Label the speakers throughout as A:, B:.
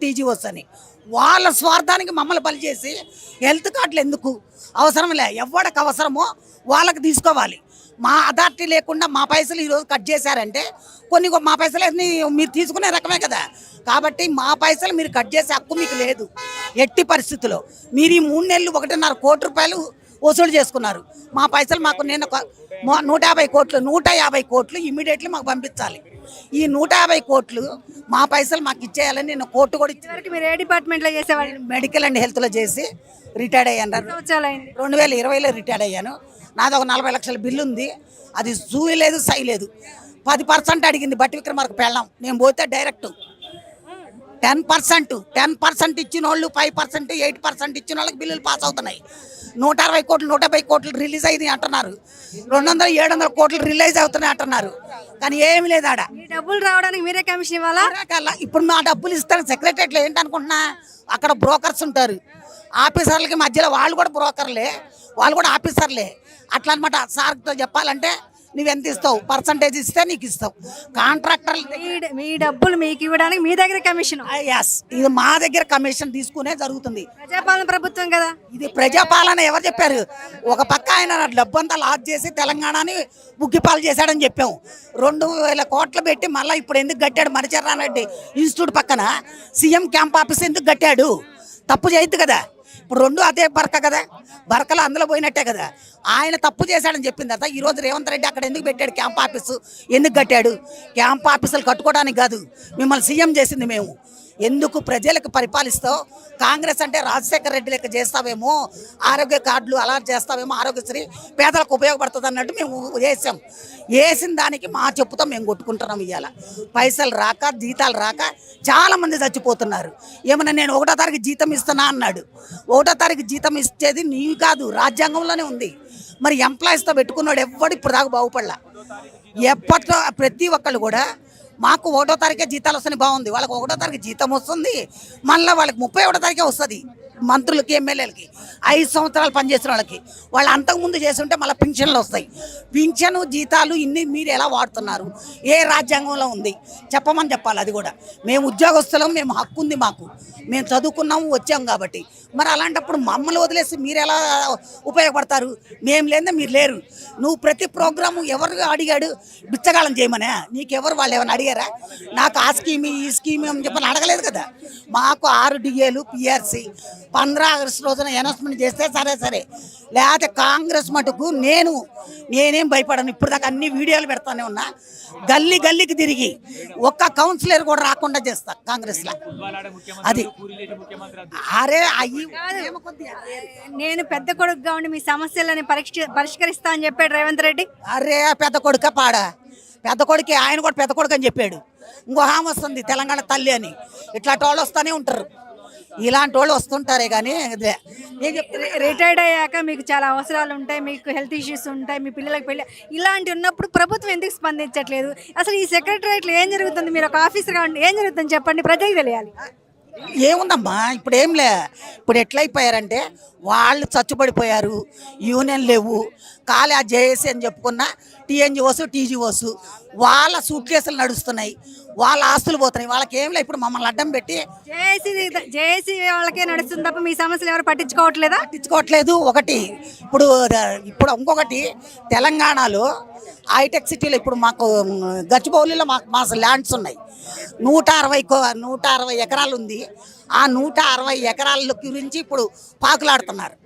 A: TGOs అని వాళ్ళ స్వార్థానికి మమ్మల్ని బలి చేసి హెల్త్ కార్డులు ఎందుకు అవసరం లే, ఎవరికి అవసరమో వాళ్ళకి తీసుకోవాలి. మా అథారిటీ లేకుండా మా పైసలు ఈరోజు కట్ చేశారంటే మా పైసలు మీరు తీసుకునే రకమే కదా. కాబట్టి మా పైసలు మీరు కట్ చేసే హక్కు మీకు లేదు. ఎట్టి పరిస్థితుల్లో మీరు ఈ 3 నెలలు 1.5 కోటి రూపాయలు వసూలు చేసుకున్నారు. మా పైసలు మాకు నేను 150 కోట్లు ఇమ్మీడియట్లీ మాకు పంపించాలి. ఈ 150 కోట్లు మా పైసలు మాకు ఇచ్చేయాలని నేను కోర్టు కూడా ఇచ్చాను.
B: మీరు ఏ డిపార్ట్మెంట్లో చేసేవాళ్ళు?
A: మెడికల్ అండ్ హెల్త్లో చేసి రిటైర్డ్ అయ్యాను. 2020లో రిటైర్డ్ అయ్యాను. నాది ఒక 40 లక్షల బిల్లు ఉంది. అది లేదు సై లేదు. 10% అడిగింది బట్టి విక్రమార్క పెళ్ళాం. నేను పోతే డైరెక్ట్ 10% ఇచ్చిన వాళ్ళు 5%, 8% ఇచ్చిన వాళ్ళకి బిల్లులు పాస్ అవుతున్నాయి. 160 కోట్లు 150 కోట్లు రిలీజ్ అయింది అంటున్నారు. 200, 700 కోట్లు రిలీజ్ అవుతున్నాయి అంటున్నారు. కానీ ఏమి లేదు ఆడ.
B: డబ్బులు రావడానికి మీరే కమిషన్ ఇవ్వాలా?
A: ఇప్పుడు మా డబ్బులు ఇస్తాను సెక్రటరీలో ఏంటనుకుంటున్నా, అక్కడ బ్రోకర్స్ ఉంటారు. ఆఫీసర్లకి మధ్యలో వాళ్ళు కూడా బ్రోకర్లే, వాళ్ళు కూడా ఆఫీసర్లే. అట్లా అనమాట. సార్తో చెప్పాలంటే నువ్వెంత ఇస్తావు, పర్సంటేజ్ ఇస్తే నీకు ఇస్తావు. కాంట్రాక్టర్
B: మీ డబ్బులు మీకు ఇవ్వడానికి మీ దగ్గర కమిషన్?
A: ఎస్, ఇది మా దగ్గర కమిషన్ తీసుకునే జరుగుతుంది.
B: ప్రజాపాలన ప్రభుత్వం కదా
A: ఇది. ప్రజాపాలన ఎవరు చెప్పారు? ఒక పక్క ఆయన డబ్బంతా లాస్ చేసి తెలంగాణని బుగ్గిపాలు చేశాడని చెప్పాము. 2,000 కోట్లు పెట్టి మళ్ళీ ఇప్పుడు ఎందుకు కట్టాడు? మణిచరణరెడ్డి ఇన్స్టిట్యూట్ పక్కన సీఎం క్యాంప్ ఆఫీస్ ఎందుకు కట్టాడు? తప్పు చేయొద్దు కదా. ఇప్పుడు 2 అదే బరక కదా, బరకలు అందులో పోయినట్టే కదా. ఆయన తప్పు చేశాడని చెప్పిన తర్వాత ఈరోజు రేవంత్ రెడ్డి అక్కడ ఎందుకు పెట్టాడు క్యాంప్ ఆఫీసు? ఎందుకు కట్టాడు? క్యాంప్ ఆఫీసులు కట్టుకోవడానికి కాదు, మిమ్మల్ని సీఎం చేసింది మేము. ఎందుకు ప్రజలకు పరిపాలిస్తావు? కాంగ్రెస్ అంటే రాజశేఖర రెడ్డి లెక్క చేస్తావేమో, ఆరోగ్య కార్డులు అలా చేస్తావేమో, ఆరోగ్యశ్రీ పేదలకు ఉపయోగపడుతుంది అన్నట్టు మేము వేసాం. వేసిన దానికి మా చెప్పుతో మేము కొట్టుకుంటున్నాం. ఇవాళ పైసలు రాక, జీతాలు రాక చాలామంది చచ్చిపోతున్నారు. ఏమన్నా నేను 1వ తారీఖు జీతం ఇస్తున్నా అన్నాడు. 1వ తారీఖు జీతం ఇచ్చేది నీవు కాదు, రాజ్యాంగంలోనే ఉంది. మరి ఎంప్లాయీస్తో పెట్టుకున్నాడు ఎవడు ఇప్పుడు దాకా బాగుపడలా. ఎప్పట్లో ప్రతి ఒక్కళ్ళు కూడా మాకు 1వ తారీఖే జీతాలు వస్తాయి బాగుంది, వాళ్ళకి 1వ తారీఖు జీతం వస్తుంది, మళ్ళీ వాళ్ళకి 31వ తారీఖే వస్తుంది. మంత్రులకి, ఎమ్మెల్యేలకి, 5 సంవత్సరాలు పనిచేసిన వాళ్ళకి, వాళ్ళు అంతకుముందు చేస్తుంటే మళ్ళీ పింఛన్లు వస్తాయి. పింఛను జీతాలు ఇన్ని మీరు ఎలా వాడుతున్నారు? ఏ రాజ్యాంగంలో ఉంది? చెప్పాలి. అది కూడా మేము ఉద్యోగస్తులం, మేము హక్కు ఉంది మాకు, మేము చదువుకున్నాము వచ్చాము కాబట్టి. మరి అలాంటప్పుడు మమ్మల్ని వదిలేసి మీరు ఎలా ఉపయోగపడతారు? మేము లేదా మీరు లేరు. నువ్వు ప్రతి ప్రోగ్రాము ఎవరు అడిగాడు? బిచ్చగాళం చేయమనే నీకెవరు? వాళ్ళు ఏమైనా అడిగారా? నాకు ఆ స్కీమ్ ఈ స్కీమ్ అని చెప్పని అడగలేదు కదా. మాకు 6 డిఏలు పిఆర్సీ 15 ఆగస్టు రోజున అనౌన్స్మెంట్ చేస్తే సరే. లేకపోతే కాంగ్రెస్ మటుకు నేనేం భయపడను. ఇప్పుడు దాకా అన్ని వీడియోలు పెడతానే ఉన్నా. గల్లీకి తిరిగి ఒక్క కౌన్సిలర్ కూడా రాకుండా చేస్తా కాంగ్రెస్లో. అది అరే
B: నేను పెద్ద కొడుకుగా ఉండి మీ సమస్యలని పరిష్కరిస్తా అని చెప్పాడు రేవంత్ రెడ్డి.
A: అరే పెద్ద కొడుక పాడా, పెద్ద కొడుకే. ఆయన కూడా పెద్ద కొడుకు అని చెప్పాడు. ఇంకో హామీ వస్తుంది తెలంగాణ తల్లి అని. ఇట్లాంటి వాళ్ళు వస్తూనే ఉంటారు, ఇలాంటి వాళ్ళు వస్తుంటారే. కానీ
B: రిటైర్డ్ అయ్యాక మీకు చాలా అవసరాలు ఉంటాయి, మీకు హెల్త్ ఇష్యూస్ ఉంటాయి, మీ పిల్లలకు పెళ్ళి ఇలాంటి ఉన్నప్పుడు ప్రభుత్వం ఎందుకు స్పందించట్లేదు? అసలు ఈ సెక్రటరియట్లో ఏం జరుగుతుంది? మీరు ఒక ఆఫీసర్గా ఏం జరుగుతుంది చెప్పండి, ప్రజలకు తెలియాలి.
A: ఏముందమ్మా, ఇప్పుడు ఏంలే. ఇప్పుడు ఎట్లయిపోయారంటే వాళ్ళు చచ్చుబడిపోయారు, యూనియన్ లేవు, ఖాళీ ఆ జేఏసీ అని చెప్పుకున్న టీఎన్జిఓస్ టీజీఓస్ వాళ్ళ సూట్ కేసులు నడుస్తున్నాయి, వాళ్ళ ఆస్తులు పోతున్నాయి. వాళ్ళకి ఏంలే. ఇప్పుడు మమ్మల్ని అడ్డం పెట్టి
B: జేఏసీ వాళ్ళకే నడుస్తుంది తప్ప మీ సమస్యలు ఎవరు పట్టించుకోవట్లేదు. ఒకటి ఇప్పుడు ఇంకొకటి తెలంగాణలో హైటెక్ సిటీలో ఇప్పుడు మాకు గచ్చిబౌలిలో మా ల్యాండ్స్ ఉన్నాయి. 160 ఎకరాలు ఉంది. ఆ 160 ఎకరాల గురించి ఇప్పుడు పాకులాడుతున్నారు.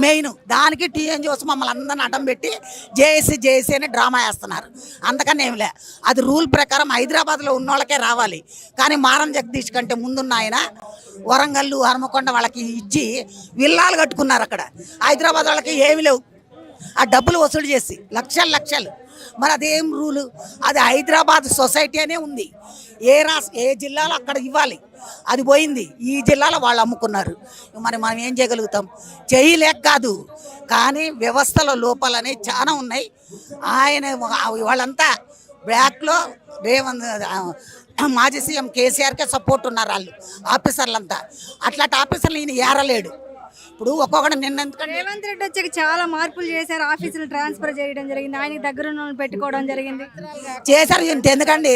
B: మెయిన్ దానికి టీఎన్జిఓస్ మమ్మల్ని అందరిని అడ్డం పెట్టి జేఏసీ అని డ్రామా వేస్తున్నారు. అందుకని ఏమిలే. అది రూల్ ప్రకారం హైదరాబాద్లో ఉన్న వాళ్ళకే రావాలి. కానీ మారం జగదీష్ కంటే ముందున్న ఆయన వరంగల్, హనుమకొండ వాళ్ళకి ఇచ్చి విల్లాలు కట్టుకున్నారు. అక్కడ హైదరాబాద్ వాళ్ళకి ఏమి లేవు. ఆ డబ్బులు వసూలు చేసి లక్షలు. మరి అదేం రూలు? అది హైదరాబాద్ సొసైటీ అనే ఉంది. ఏ జిల్లాలో అక్కడ ఇవ్వాలి, అది పోయింది. ఈ జిల్లాలో వాళ్ళు అమ్ముకున్నారు. మరి మనం ఏం చేయగలుగుతాం? చేయలేక కాదు, కానీ వ్యవస్థలో లోపాలనే చాలా ఉన్నాయి. ఆయన వాళ్ళంతా బ్యాక్లో మాజీ సీఎం కేసీఆర్కే సపోర్ట్ ఉన్నారు వాళ్ళు ఆఫీసర్లంతా. అట్లాంటి ఆఫీసర్లు ఈయన ఏరలేడు. ఇప్పుడు ఒక్కొక్కటి నిన్న ఎందుకంటే
C: రేవంత్ రెడ్డి వచ్చాక చాలా మార్పులు చేశారు. ఆఫీసులు ట్రాన్స్ఫర్ చేయడం జరిగింది, ఆయనకి దగ్గర ఉన్న వాళ్ళని పెట్టుకోవడం జరిగింది.
B: చేశారు. ఎందుకండి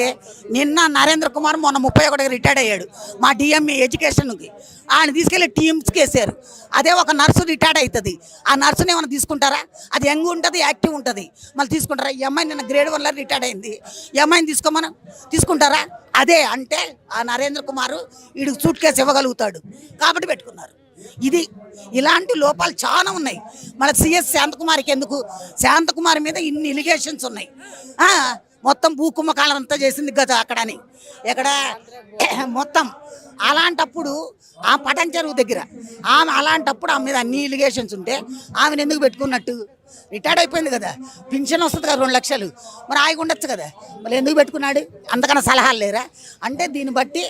B: నిన్న నరేంద్ర కుమార్ మొన్న 31కి రిటైర్డ్ అయ్యాడు మా డిఎంఈ ఎడ్యుకేషన్కి. ఆయన తీసుకెళ్ళి టీమ్స్కి వేసారు. అదే ఒక నర్సు రిటైర్డ్ అవుతుంది, ఆ నర్సుని ఏమైనా తీసుకుంటారా? అది యంగ్ ఉంటుంది, యాక్టివ్ ఉంటుంది, మళ్ళీ తీసుకుంటారా? ఈ అమ్మాయి నిన్న గ్రేడ్ 1లో రిటైర్డ్ అయింది, ఈ అమ్మాయిని తీసుకోమని తీసుకుంటారా? అదే అంటే ఆ నరేంద్ర కుమార్ వీడికి సూట్ కేసు ఇవ్వగలుగుతాడు కాబట్టి పెట్టుకున్నారు. ఇది ఇలాంటి లోపాలు చాలా ఉన్నాయి. మన సిఎస్ శాంతకుమారికి ఎందుకు? శాంతకుమారి మీద ఇన్ని ఎలిగేషన్స్ ఉన్నాయి. మొత్తం భూకుంభకాలంతా చేసింది కదా అక్కడని, ఎక్కడ మొత్తం. అలాంటప్పుడు ఆ పటం చెరువు దగ్గర ఆమె అలాంటప్పుడు ఆమె మీద అన్ని ఎలిగేషన్స్ ఉంటే ఆమెను ఎందుకు పెట్టుకున్నట్టు? రిటైర్డ్ అయిపోయింది కదా, పింఛన్ వస్తుంది కదా 2 లక్షలు, మరి ఆగి ఉండొచ్చు కదా, మళ్ళీ ఎందుకు పెట్టుకున్నాడు? అంతకన్నా సలహాలు లేరా? అంటే దీన్ని బట్టి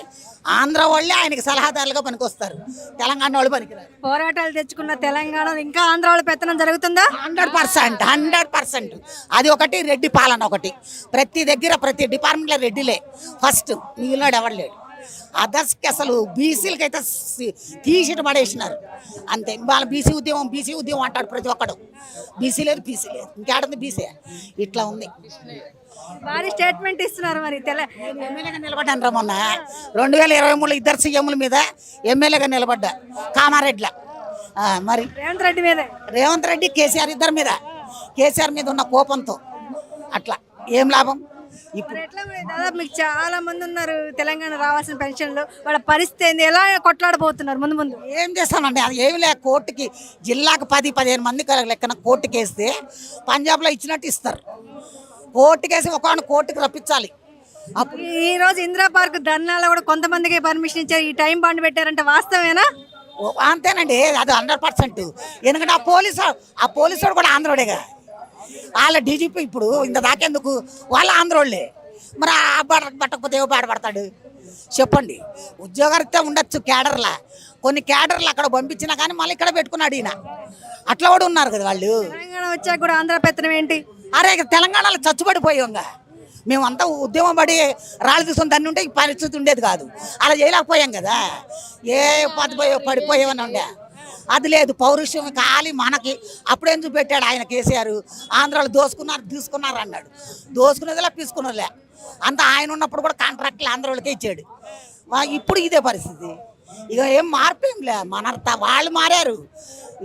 B: ఆంధ్ర వాళ్ళే ఆయనకి సలహాదారులుగా పనికొస్తారు, తెలంగాణ వాళ్ళు పనికిరారు.
C: పోరాటాలు తెచ్చుకున్న తెలంగాణలో ఇంకా ఆంధ్ర వాళ్ళ పెత్తనం జరుగుతుందా?
B: 100%. అది ఒకటి, రెడ్డి పాలన ఒకటి. ప్రతి దగ్గర ప్రతి డిపార్ట్మెంట్లో రెడ్డిలే ఫస్ట్, మిగిలినాడు ఎవరు లేడు. అదర్స్కి అసలు బీసీలకి అయితే తీసిట పడేసినారు అంతే. వాళ్ళ బీసీ ఉద్యమం అంటాడు ప్రతి ఒక్కడు. బీసీ లేదు, పీసీ లేదు, ఇంకేడుంది బీసీ. ఇట్లా ఉంది.
C: భారీ స్టేట్మెంట్ ఇస్తున్నారు. మరి
B: ఎమ్మెల్యేగా నిలబడ్డాను రా మొన్న 2023లో ఇద్దరు సీఎంల మీద ఎమ్మెల్యేగా నిలబడ్డా కామారెడ్డిలో. మరి రేవంత్ రెడ్డి కేసీఆర్ ఇద్దరి మీద, కేసీఆర్ మీద ఉన్న కోపంతో అట్లా ఏం లాభం?
C: ఇప్పుడు ఎట్లా దాదాపు మీకు చాలా మంది ఉన్నారు తెలంగాణ రావాల్సిన పెన్షన్లు, వాళ్ళ పరిస్థితి ఏంది? ఎలా కొట్లాడబోతున్నారు ముందు ముందు?
B: ఏం చేస్తామండి, అది ఏమి లేక కోర్టుకి జిల్లాకు 10-15 మంది లెక్కన కోర్టుకి వేస్తే పంజాబ్లో ఇచ్చినట్టు ఇస్తారు. కోర్టుకేసి ఒక కోర్టుకి రప్పించాలి.
C: ఈ రోజు ఇందిరా పార్క్ ధర్నాలో కూడా కొంతమందికి పర్మిషన్ ఇచ్చారు, ఈ టైం బాండ్ పెట్టారంటే వాస్తవేనా?
B: అంతేనండి, అది 100%. ఎందుకంటే ఆ పోలీసు కూడా ఆంధ్రోడేగా, వాళ్ళ డీజీపీ. ఇప్పుడు ఇంత దాకెందుకు, వాళ్ళ ఆంధ్రోళ్ళే. మరి ఆ పట్టకపోతే ఏవో బాధపడతాడు చెప్పండి? ఉద్యోగరీత్యా ఉండొచ్చు క్యాడర్లా, కొన్ని క్యాడర్లు అక్కడ పంపించినా కానీ మళ్ళీ ఇక్కడ పెట్టుకున్నాడు ఈయన. అట్లా కూడా ఉన్నారు కదా వాళ్ళు.
C: తెలంగాణ వచ్చాక కూడా ఆంధ్ర పెత్తనం ఏంటి?
B: అరే తెలంగాణలో చచ్చుబడిపోయాంగా మేమంతా ఉద్యమం పడి రాళ్ళు తీసుకొని దాన్ని ఉంటే ఈ పరిస్థితి ఉండేది కాదు. అలా చేయలేకపోయాం కదా, ఏ పడిపోయామని ఉండే. అది లేదు, పౌరుషం ఖాళీ మనకి. అప్పుడేం చూపెట్టాడు ఆయన కేసీఆర్? ఆంధ్రాలో తీసుకున్నారు అన్నాడు. దోసుకునేదిలా తీసుకున్నదిలే అంత. ఆయన ఉన్నప్పుడు కూడా కాంట్రాక్ట్లు ఆంధ్రాలకే ఇచ్చాడు. ఇప్పుడు ఇదే పరిస్థితి. ఇక ఏం మార్పేంలే, వాళ్ళు మారారు.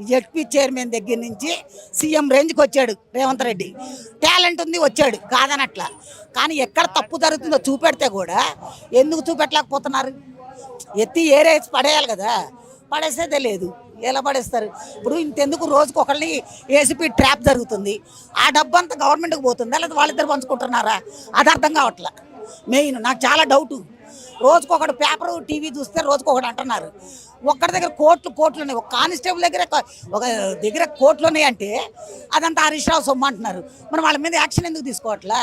B: జెడ్పీ చైర్మన్ దగ్గర నుంచి సీఎం రేంజ్కి వచ్చాడు రేవంత్ రెడ్డి. టాలెంట్ ఉంది, వచ్చాడు కాదనట్లా. కానీ ఎక్కడ తప్పు జరుగుతుందో చూపెడితే కూడా ఎందుకు చూపెట్టలేకపోతున్నారు? ఎత్తి ఏరేసి పడేయాలి కదా, పడేసేదే లేదు. ఎలా పడేస్తారు? ఇప్పుడు ఇంతెందుకు రోజుకు ఒకరిని ఏసీపీ ట్రాప్ జరుగుతుంది, ఆ డబ్బు అంతా గవర్నమెంట్కి పోతుందా లేదా వాళ్ళిద్దరు పంచుకుంటున్నారా? అది అర్థం కావట్లే. మెయిన్ నాకు చాలా డౌటు. రోజుకొకటి పేపరు టీవీ చూస్తే రోజుకొకటి అంటున్నారు. ఒక్కడి దగ్గర కోట్లు ఉన్నాయి, ఒక కానిస్టేబుల్ దగ్గర కోట్లు ఉన్నాయి అంటే అదంతా హరీష్ రావు సొమ్ము అంటున్నారు. మరి వాళ్ళ మీద యాక్షన్ ఎందుకు తీసుకోవట్లా?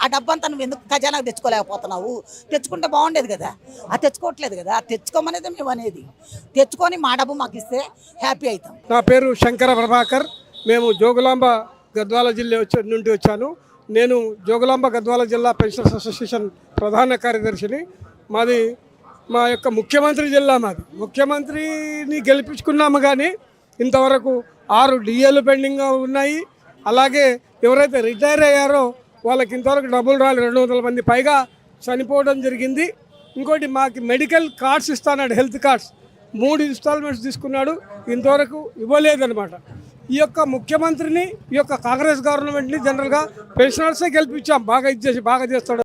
B: ఆ డబ్బంతా నువ్వు ఎందుకు ఖజానాకు తెచ్చుకోలేకపోతున్నావు? తెచ్చుకుంటే బాగుండేది కదా, అది తెచ్చుకోవట్లేదు కదా. తెచ్చుకోమనేది మేము అనేది. తెచ్చుకొని మా డబ్బు మాకు ఇస్తే హ్యాపీ అవుతాం.
D: నా పేరు శంకర ప్రభాకర్. మేము జోగులాంబ గద్వాల జిల్లా నుండి వచ్చాను. నేను జోగులాంబ గద్వాల జిల్లా పెన్షనర్స్ అసోసియేషన్ ప్రధాన కార్యదర్శిని. మాది మా యొక్క ముఖ్యమంత్రి జిల్లా. మాది ముఖ్యమంత్రిని గెలిపించుకున్నాము కానీ ఇంతవరకు 6 డిఏలు పెండింగ్గా ఉన్నాయి. అలాగే ఎవరైతే రిటైర్ అయ్యారో వాళ్ళకి ఇంతవరకు డబ్బులు రాలి 200 మంది పైగా చనిపోవడం జరిగింది. ఇంకోటి మాకు మెడికల్ కార్డ్స్ ఇస్తాడు, హెల్త్ కార్డ్స్ 3 ఇన్స్టాల్మెంట్స్ తీసుకున్నాడు, ఇంతవరకు ఇవ్వలేదన్నమాట. ఈ యొక్క ముఖ్యమంత్రిని, ఈ యొక్క కాంగ్రెస్ గవర్నమెంట్ని జనరల్గా పెన్షనర్సే గెలిపించాం, బాగా చేస్తాడు.